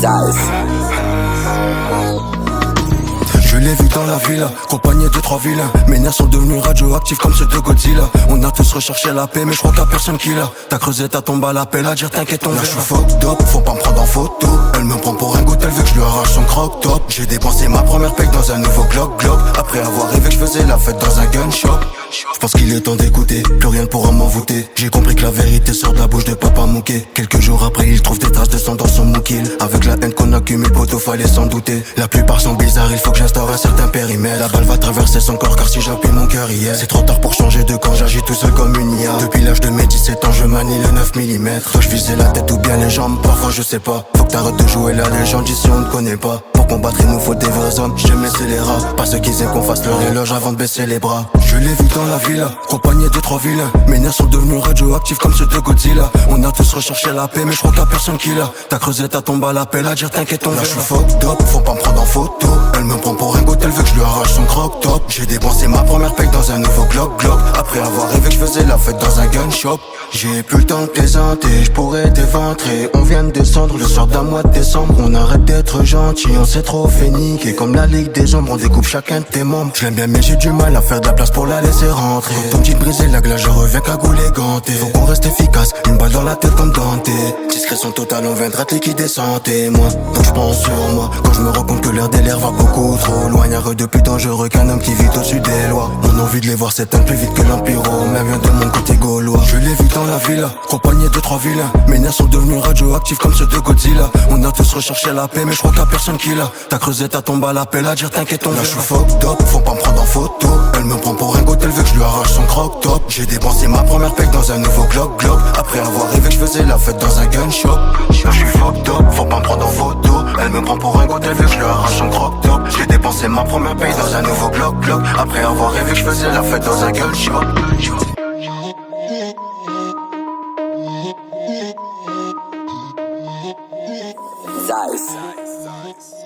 Je l'ai vu dans la villa, accompagné de 3 vilains. Mes nerfs sont devenus radioactifs comme ceux de Godzilla. On a tous recherché la paix mais je crois qu'il y a personne qui l'a. T'as creusé ta tombe à l'appel à dire t'inquiète on verra. Là je suis fucked up, faut pas me prendre en photo. Elle me prend pour un goût, elle veut que je lui arrache son croque-top. J'ai dépensé ma première paye dans un nouveau Glock. Après avoir rêvé que je faisais la fête dans un gun shop. Je pense qu'il est temps d'écouter, plus rien ne pourra m'envoûter. J'ai compris que la vérité sort de la bouche de Papa Mouquet. Quelques jours après il trouve des traces de sang dans son moukil. Avec la haine qu'on accumule, poteau fallait s'en douter. La plupart sont bizarres, il faut que j'instaure un certain périmètre. La balle va traverser son corps car si j'appuie mon cœur hier. C'est trop tard pour changer de camp, j'agis tout seul comme une IA. Depuis l'âge de mes 17 ans je manie le 9 mm. Toi je visais la tête ou bien les jambes, parfois je sais pas. Faut que t'arrêtes de jouer la légende ici on ne connaît pas. Pour combattre il nous faut des vrais hommes, j'aime laisser les rats. Pas ceux qui aiment qu'on fasse leur éloge avant de baisser les bras. Je l'ai vu dans la villa, accompagné de 3 vilains. Mes nerfs sont devenus radioactifs comme ceux de Godzilla. On a tous recherché la paix mais je crois qu'il y a personne qui l'a. T'as creusé ta tombe à l'appel à dire t'inquiète on verra. Là je suis fucked up, faut pas me prendre en photo. Elle me prend pour un goût, elle veut que je lui arrache son croque-top. J'ai dépensé ma première paye dans un nouveau Glock. Après avoir rêvé que je faisais la fête dans un gun shop. J'ai plus le temps de plaisanter, je pourrais t'éventrer. On vient de descendre le soir d'un mois de décembre. On arrête d'être gentil, on s'est trop fait niquer. Comme la ligue des ombres, on découpe chacun de tes membres. Je l'aime bien mais j'ai du mal à faire de la place pour la laisser rentrer. Ton petit brisé la glace, je reviens cagoulé ganté. Faut qu'on reste efficace, une balle dans la tête comme Dante. Discrétion totale, on viendra te liquider sans témoin. Donc je pense sur moi, quand je me rends compte que l'air des l'air va beaucoup trop loin. Y'a rien de plus dangereux qu'un homme qui vit au-dessus des lois. Mon envie de les voir s'éteindre plus vite que l'empire romain vient de mon côté gaulois. Je l'ai vu dans la villa, accompagné de 3 vilains. Mes nerfs sont devenus radioactifs comme ceux de Godzilla. On a tous recherché la paix mais je crois qu'il y a personne qui l'a. T'as creusé ta tombe à l'appel à dire t'inquiète on verra. Là je suis fucked up, faut pas me prendre en photo. Elle me prend pour un goût, elle veut que je lui arrache son croque-top. J'ai dépensé ma première paye dans un nouveau Glock. Après avoir rêvé que je faisais la fête dans un gun shop. Je suis fucked up, faut pas me prendre en photo. Elle me prend pour un goût, elle veut que je lui arrache son croque-top. J'ai dépensé ma première paye dans un nouveau Glock. Après avoir rêvé que je faisais la fête dans un gun shop. Zeiss.